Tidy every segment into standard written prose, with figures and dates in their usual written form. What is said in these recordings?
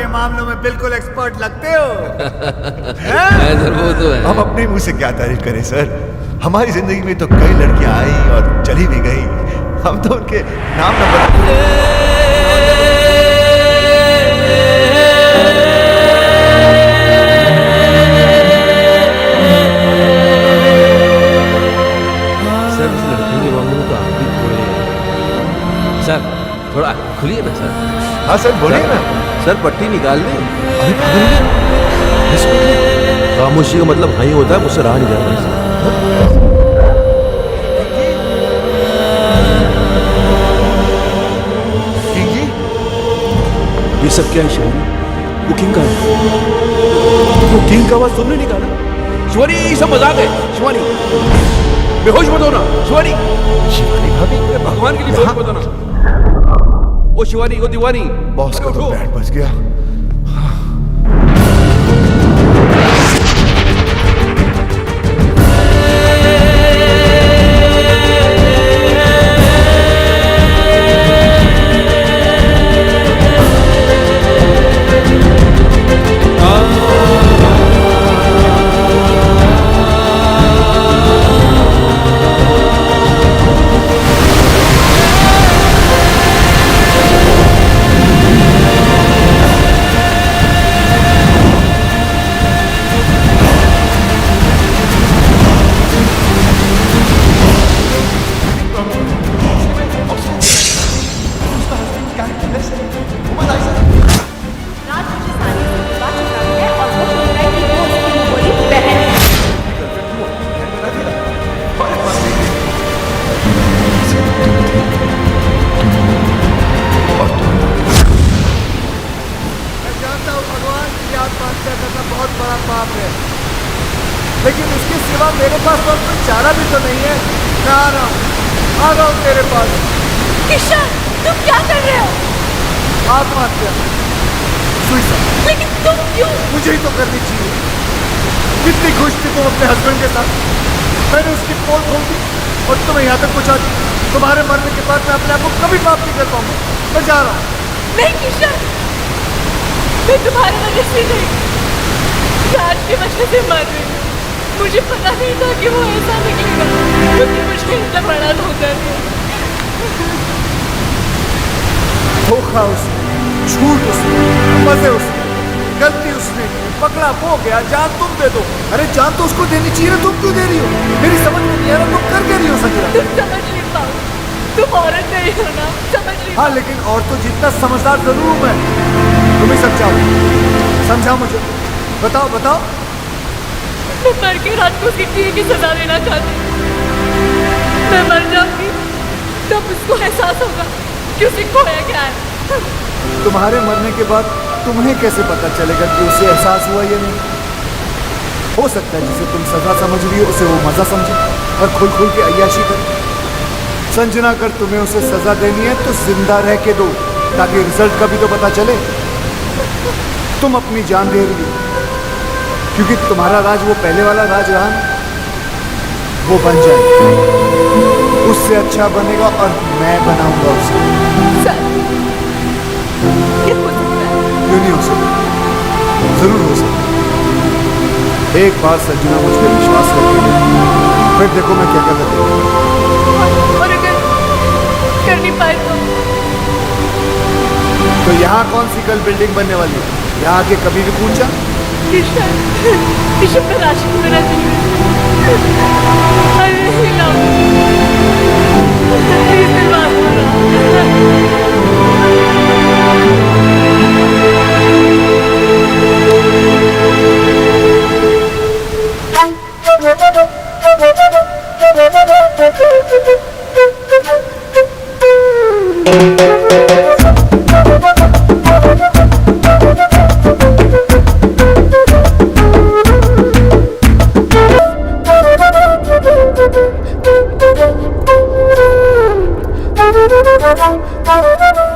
के मामलों में बिल्कुल एक्सपर्ट लगते हो। सर वो तो है। हम अपने मुंह से क्या तारीफ करें सर, हमारी जिंदगी में तो कई लड़कियां आई और चली भी गई, हम तो उनके नाम नंबर सर थोड़ा खुलिए ना सर। हाँ सर बोलिए ना। सर पट्टी निकाल दें। अरे खामोशी का मतलब हाँ ही होता है, मुझसे रहा नहीं जा रहा। ये सब क्या है शिवानी? वो किंग का है। वो किंग का आवाज तुमने निकाला? शिवानी ये सब मजाक है। शिवानी बेहोश मत होना। शिवानी, शिवानी भाभी भगवान के लिए बेहोश मत होना। ओ शिवानी, ओ दीवानी, बॉस का तो बैंड बज गया। बहुत बड़ा पाप है, लेकिन उसके सिवा मेरे पास और कोई चारा भी तो नहीं है। मैं आ रहा हूँ तेरे पास। किशन, तुम क्या कर रहे हो? आत्महत्या, सुसाइड। लेकिन तुम क्यों? मुझे ही तो करनी चाहिए। कितनी खुश थी तुम अपने हस्बैंड के साथ, मैंने उसकी पोल खोल दी और तुम्हें यहाँ तक पहुँचा दी। तुम्हारे मरने के बाद मैं अपने आप को कभी माफ नहीं कर पाऊंगा। मैं जा रहा हूँ। नहीं किशन, मैं तुम्हारी वजह से नहीं, राज की वजह से मर रही हूँ। मुझे पता नहीं था कि वो ऐसा निकलेगा, क्योंकि मुझे इतना बड़ा धोखा दिया। धोखा उसने, झूठ उसने, मजे उसने, गलती उसने, पकड़ा वो गया। जान तुम दे दो। अरे जान तो उसको देनी चाहिए ना, तुम क्यों दे रही हो? मेरी समझ में नहीं आ रहा तुम कर दे रही हो संजना। तुम समझ नहीं पाओ, तुम औरत नहीं हो ना, समझ नहीं। हाँ लेकिन और तो जितना समझदार जरूर हूँ मैं। तुम ही समझाओ, समझाओ मुझे, बताओ बताओ। मैं मर के रात को उसकी किए की सजा देना चाहती। मैं मर जाऊंगी तब उसको एहसास होगा कि उसे खोया क्या है। तुम्हारे मरने के बाद तुम्हें कैसे पता चलेगा कि उसे एहसास हुआ या नहीं? हो सकता है जिसे तुम सजा समझ रही हो उसे वो मजा समझे और खुल खुल के अय्याशी करे। संजना, अगर तुम्हें उसे सजा देनी है तो जिंदा रह के दो, ताकि रिजल्ट का भी तो पता चले। तुम अपनी जान दे रही हो क्योंकि तुम्हारा राज वो पहले वाला राज रहा ना, वो बन जाएगा, उससे अच्छा बनेगा और मैं बनाऊंगा उसे। क्यों नहीं हो सकता? जरूर हो सकता। एक बार संजना मुझ पर विश्वास करके देखो, फिर देखो मैं क्या कर सकता हूँ। और अगर कर नहीं पाए तो यहाँ कौन सी कल बिल्डिंग बनने वाली है? यहाँ आके कभी भी पूछा? किशन में राशि में रहती है। Thank you.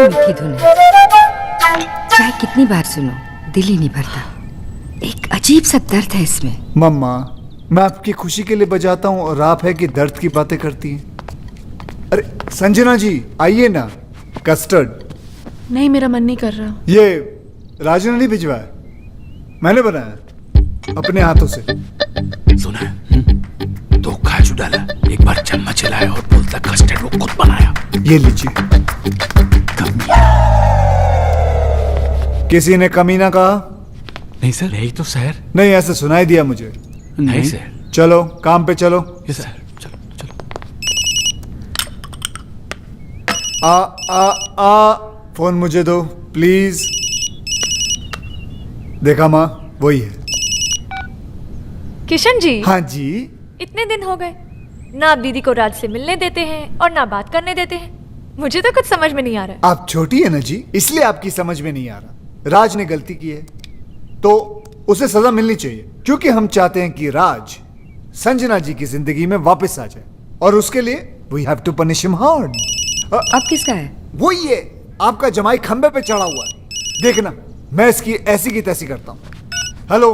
मीठी धुन है, चाहे कितनी बार सुनो दिल ही नहीं भरता। एक अजीब सा दर्द है इसमें। मम्मा, मैं आपकी खुशी के लिए बजाता हूँ और आप है कि दर्द की बातें करती हैं। अरे संजना जी आइए ना, कस्टर्ड। नहीं, मेरा मन नहीं कर रहा। ये राजू ने नहीं भिजवाया, मैंने बनाया अपने हाथों से। सुना है? धोखा है जो डाला, एक बार चम्मच हिलाया और बोलता कस्टर्ड वो खुद बनाया। ये लीजिए। किसी ने कमीना कहा? नहीं सर, यही तो सर। नहीं, ऐसे सुनाई दिया मुझे। नहीं सर। चलो काम पे चलो। यस सर, चलो चलो। फोन मुझे दो प्लीज। देखा माँ, वही है। किशन जी। हाँ जी। इतने दिन हो गए, ना आप दीदी को राज से मिलने देते हैं और ना बात करने देते हैं। मुझे तो कुछ समझ में नहीं आ रहा है। आप छोटी है ना जी, इसलिए आपकी समझ में नहीं आ रहा। राज ने गलती की है तो उसे सजा मिलनी चाहिए, क्योंकि हम चाहते हैं कि राज संजना जी की जिंदगी में वापस आ जाए, और उसके लिए we have to punish him hard. अब किसका है? वो ये आपका जमाई खंबे पे चढ़ा हुआ है, देखना मैं इसकी ऐसी की तैसी करता हूँ। हेलो,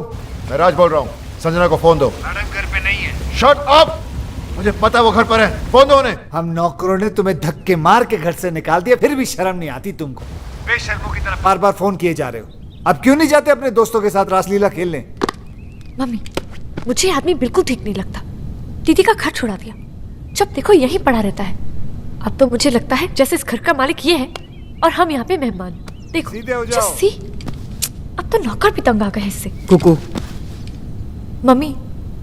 मैं राज बोल रहा हूँ, संजना को फोन दो। मैडम घर पे नहीं है। शट अप, मुझे पता है वो घर पर है, फोन दो उन्हें। हम नौकरों ने तुम्हें धक्के मार के घर से निकाल दिया, फिर भी शर्म नहीं आती तुमको? बेशर्मों की तरफ बार बार फोन किए जा रहे हो। अब क्यों नहीं जाते अपने दोस्तों के साथ रासलीला खेलने? मम्मी, मुझे ये आदमी बिल्कुल ठीक नहीं लगता। दीदी का घर छुड़ा दिया, जब देखो यहीं पड़ा रहता है। अब तो मुझे लगता है जैसे इस घर का मालिक ये है और हम यहाँ पे मेहमान। देखो सीधे हो जाओ। जस्सी, अब तो नौकर भी तंग आ गए इससे। कुकू, मम्मी,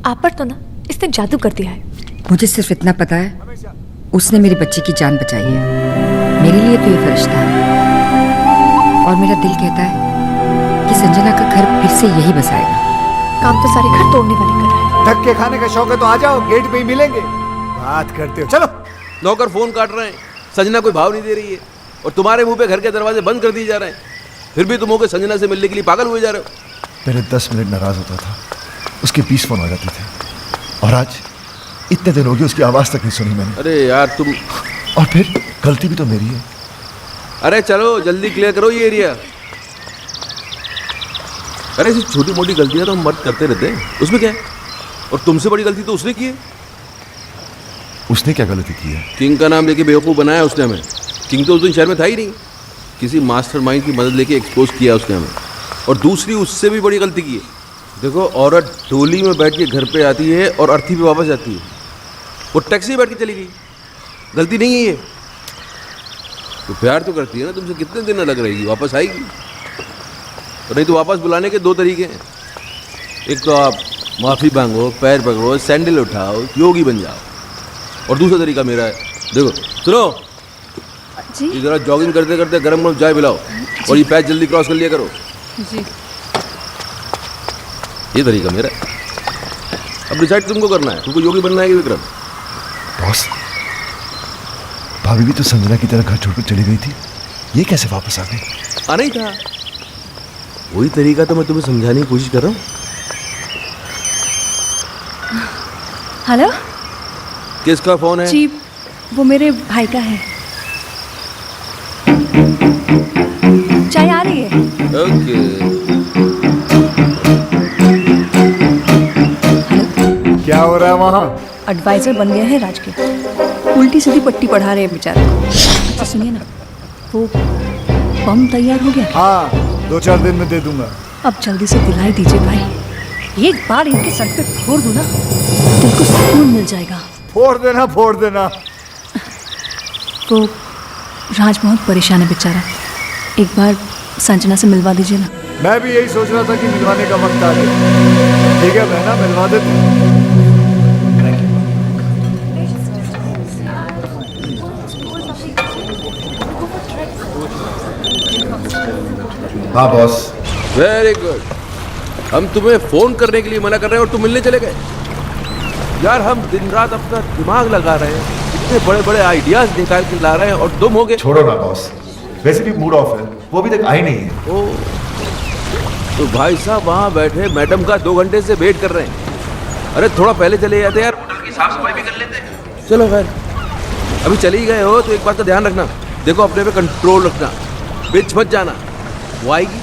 आप पर तो ना इसने जादू कर दिया है। मुझे सिर्फ इतना पता है, उसने मेरी बच्ची की जान बचाई है। मेरे लिए तो ये फरिश्ता है, और मेरा दिल कहता है कि संजना का घर फिर से यही बसाएगा। काम तो सारे घर तोड़ने वाले कर रहा है। धक्के खाने का शौक है तो आ जाओ, गेट पे ही मिलेंगे। बात करते हो, चलो। नौकर फोन काट रहे हैं, संजना कोई भाव नहीं दे रही है, और तुम्हारे मुंह पे घर के दरवाजे बंद कर दिए जा रहे हैं। फिर भी तुम होकर संजना से मिलने के लिए पागल हुए जा रहे हो। पहले 10 मिनट नाराज होता था, उसके 20 फोन आ जाते थे, और आज इतने दिन हो गए उसकी आवाज तक नहीं सुनी मैंने। अरे यार तुम, और फिर गलती भी तो मेरी है। अरे चलो जल्दी क्लियर करो ये एरिया। अरे ऐसी छोटी मोटी गलतियां तो हम मर्द करते रहते हैं, उसमें क्या है? और तुमसे बड़ी गलती तो उसने की है। उसने क्या गलती की है? किंग का नाम लेके बेवकूफ़ बनाया उसने हमें। किंग तो उस दिन शहर में था ही नहीं, किसी मास्टरमाइंड की मदद लेके एक्सपोज किया उसने हमें। और दूसरी उससे भी बड़ी गलती की है। देखो, औरत डोली में बैठ के घर पे आती है और अर्थी पे वापस जाती है, वो टैक्सी में बैठ के चली गई। गलती नहीं है ये। तो प्यार तो करती है ना तुमसे, कितने दिन लग रहेगी, वापस आएगी। और नहीं तो वापस बुलाने के 2 तरीके हैं। एक तो आप माफ़ी मांगो, पैर पकड़ो, सैंडल उठाओ, योगी बन जाओ। और दूसरा तरीका मेरा है, देखो सुनो जी, जरा जॉगिंग करते करते गरम गरम चाय पिलाओ, और ये पैच जल्दी क्रॉस कर लिया करो जी। ये तरीका मेरा है। अब डिसाइड तुमको करना है, तुमको योगी बनना है कि विक्रम। बॉस, भाभी भी तो संजना की तरह घर छोड़कर चली गई थी, ये कैसे वापस आ गई? आना ही था, वही तरीका तो मैं तुम्हें समझाने की कोशिश कर रहा हूँ। हेलो किसका फोन है? जी, वो मेरे भाई का है। चाय आ रही है। ओके। क्या हो रहा है वहाँ? एडवाइजर बन गया है राज के, उल्टी सीधी पट्टी पढ़ा रहे हैं बेचारे को। अच्छा सुनिए ना, वो बम तैयार हो गया? हाँ, 2-4 दिन में दे दूंगा। अब जल्दी से दिलाई दीजिए भाई, एक बार इनके सर पे फोड़ दूं ना, दिल को सुकून मिल जाएगा। फोड़ देना, फोड़ देना। वो राज बहुत परेशान है बेचारा, एक बार संजना से मिलवा दीजिए ना। मैं भी यही सोच रहा था कि मिलवाने का वक्त आ गया। ठीक है बहना, मिलवा देते हैं। हाँ बॉस। Very good. हम तुम्हें फोन करने के लिए मना कर रहे हैं और तुम मिलने चले गए। यार हम दिन रात अपना दिमाग लगा रहे हैं, इतने बड़े बड़े आइडियाज निकाल के ला रहे हैं और तुम हो गए। छोड़ो ना बॉस, वैसे भी मूड ऑफ है, वो अभी तक आई नहीं है। ओ, तो भाई साहब वहाँ बैठे मैडम का 2 घंटे से वेट कर रहे हैं। अरे थोड़ा पहले चले जाते यार, होटल की साफ सफाई भी कर लेते। चलो खैर, अभी चले ही गए हो तो एक बात का ध्यान रखना, देखो अपने पे कंट्रोल रखना, बिच मत जाना। वो आएगी,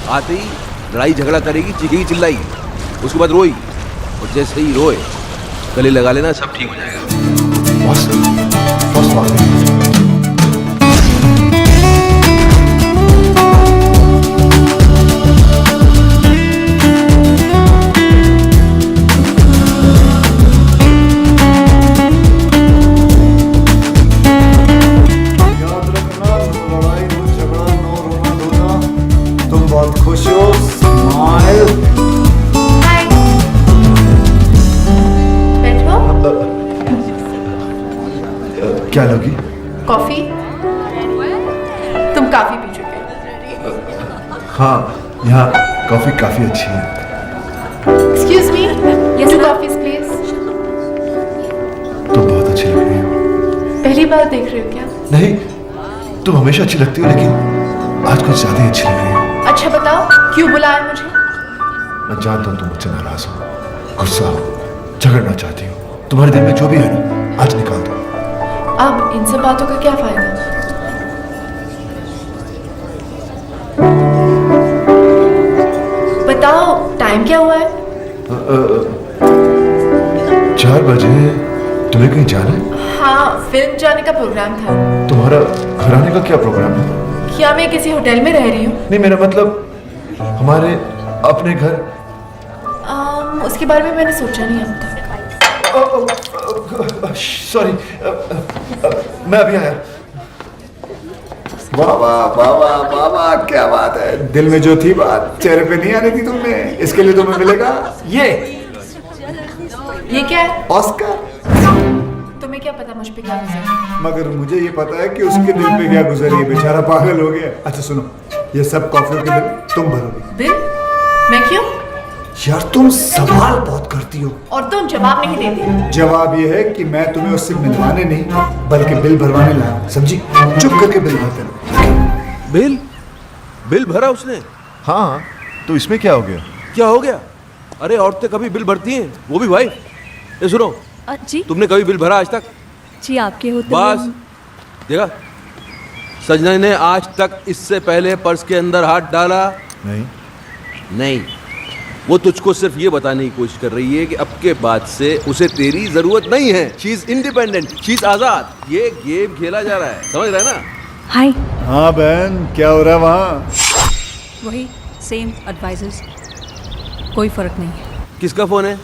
आते ही लड़ाई झगड़ा करेगी, चीखेगी चिल्लाएगी, उसके बाद रोएगी, और जैसे ही रोए गले लगा लेना, सब ठीक हो जाएगा। बॉस बॉस आ गए। याद रखना, नो लड़ाई, नो झगड़ा, नो रोना धोना। तुम बहुत खुश हो, स्माइल। बैठो। क्या लोगी? कॉफी। तुम काफी पी चुके हो। हाँ, यहाँ कॉफी काफी अच्छी है। Excuse me, two coffees please. तुम बहुत अच्छी लग रही हो। पहली बार देख रहे हो क्या? नहीं, तुम हमेशा अच्छी लगती हो, लेकिन आज कुछ ज्यादा ही अच्छी लग रही हो। अच्छा बताओ, क्यों बुलाया मुझे? मैं जानता हूँ तुम मुझसे नाराज हो, गुस्सा हो, झगड़ना चाहती हो। तुम्हारे दिल में जो भी है ना, आज निकाल दो। अब इन सब बातों का क्या फायदा? बताओ, टाइम क्या हुआ है? 4 बजे। तुम्हें कहीं जाना है? हाँ, फिल्म जाने का प्रोग्राम था। तुम्हारा घर आने का क्या प्रोग्राम है? क्या मैं किसी होटल में रह रही हूँ? नहीं, मेरा मतलब हमारे अपने घर। उसके बारे में मैंने सोचा नहीं अब तक। सॉरी, मैं अभी आया। वाह वाह वाह वाह वाह वाह, क्या बात है। दिल में जो थी बात चेहरे पे नहीं आने दी तुमने, इसके लिए तुम्हें मिलेगा ये क्या है? ऑस्कर। तुम्हें क्या पता मुझ पे क्या गुजरा? मगर मुझे ये पता है कि उसके दिल पे क्या गुजरी है, बेचारा पागल हो गया। अच्छा सुनो, ये सब कॉफियों के बिल तुम भरोगे। बिल? मैं क्यों? यार तुम सवाल बहुत करती हो और तुम जवाब नहीं देते। जवाब ये है कि मैं तुम्हें उससे मिलवाने नहीं बल्कि बिल भरवाने लाया, समझी? चुप करके बिल भरते रहो। बिल बिल भरा उसने? हाँ, तो इसमें क्या हो गया? क्या हो गया? अरे औरतें कभी बिल भरती हैं, वो भी भाई। ये सुनो, जी तुमने कभी बिल भरा आज तक? जी, आपके होते हुए बस देखा, सजना ने आज तक इससे पहले पर्स के अंदर हाथ डाला नहीं। नहीं। वो तुझको सिर्फ ये बताने की कोशिश कर रही है कि अब के बाद से उसे तेरी जरूरत नहीं है। She is independent, she is आजाद। ये गेम खेला जा रहा है, समझ रहा है ना? हाय। हाँ बहन, क्या हो रहा है वहाँ? वही सेम एडवाइजर्स, कोई फर्क नहीं है। किसका फोन है?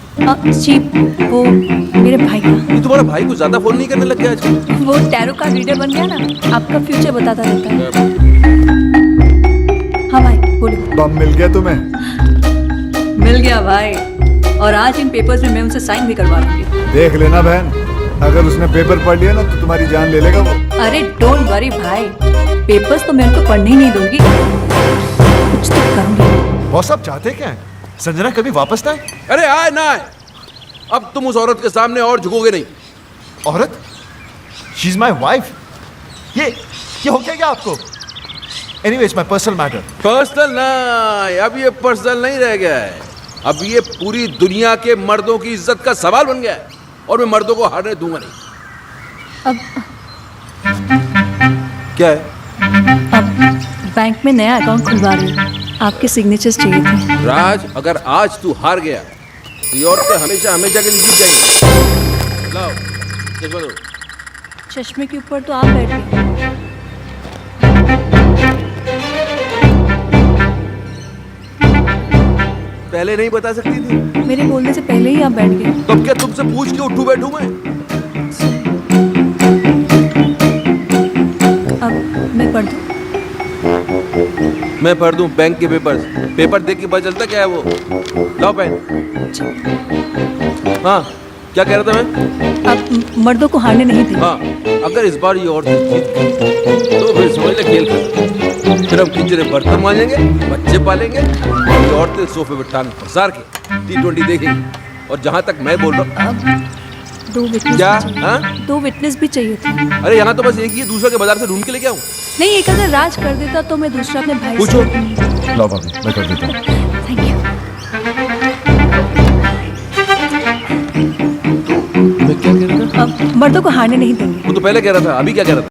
जी, वो मेरे भाई का। ये तुम्हारा भाई को ज्यादा फोन नहीं करने लग गया आजकल? वो टैरो का रीडर बन गया ना, आपका फ्यूचर बताता रहता है। हाँ भाई, बोलो। बम मिल गया तुम्हें? मिल गया भाई, और आज इन पेपर्स में मैं उनसे साइन भी करवा लूंगी। देख लेना बहन, अगर उसने पेपर पढ़ लिया ना तो तुम्हारी जान ले लेगा वो। अरे डोंट वरी भाई, पेपर्स तो मैं उनको पढ़ने ही नहीं दूंगी, कुछ तो करूंगी। बॉस आप चाहते क्या है? संजना कभी वापस ना आए? अरे आए ना आए, अब तुम उस औरत के सामने और झुकोगे नहीं। औरत? She is my wife. ये हो क्या आपको? Anyways, my personal matter. Personal ना, अब ये पर्सनल नहीं रह गया है, अब ये पूरी दुनिया के मर्दों की इज्जत का सवाल बन गया है, और मैं मर्दों को हारने दूंगा नहीं। अब क्या है? बैंक में नया अकाउंट खुलवा रही हूँ, आपके सिग्नेचर्स चाहिए थे। राज, अगर आज तू हार गया तो ये औरतें हमेशा हमेशा के लिए जीत जाएंगी। लाओ चश्मा दो। चश्मे के ऊपर तो आप बैठ गए। पहले नहीं बता सकती थी? मेरे बोलने से पहले ही आप बैठ गए। तो अब क्या तुमसे पूछ के उठूं बैठूं मैं? अब मैं पढ़ दूँ? मैं पढ़ दूं बैंक के पेपर्स? पेपर देख के पता चलता क्या है वो। लाओ पेन। हाँ, क्या कह रहा था मैं? आप मर्दों को हारने नहीं देंगे। हाँ, अगर इस बार ये औरतें जीत गई तो फिर समझ ले खेल खत्म। फिर हम किचन में बर्तन मांजेंगे, बच्चे पालेंगे, और ये औरतें सोफे पे टांग पसार के T20 देखेंगी। और जहाँ तक मैं बोल रहा हूँ, 2 विटनेस क्या? भी चाहिए। हाँ? 2 विटनेस भी चाहिए थे। अरे यहाँ तो बस एक ही है, दूसरा के बाजार से ढूंढ के लेके आऊँ? नहीं, एक अगर राज कर देता तो मैं दूसरा अपने भाई पूछो। से। लो भाभी, मैं कर देता हूँ। Thank you. मैं क्या कह रहा था? अब मर्दों को हारने नहीं देंगे। वो तो पहले कह रहा था, अभी क्या कह रहा था?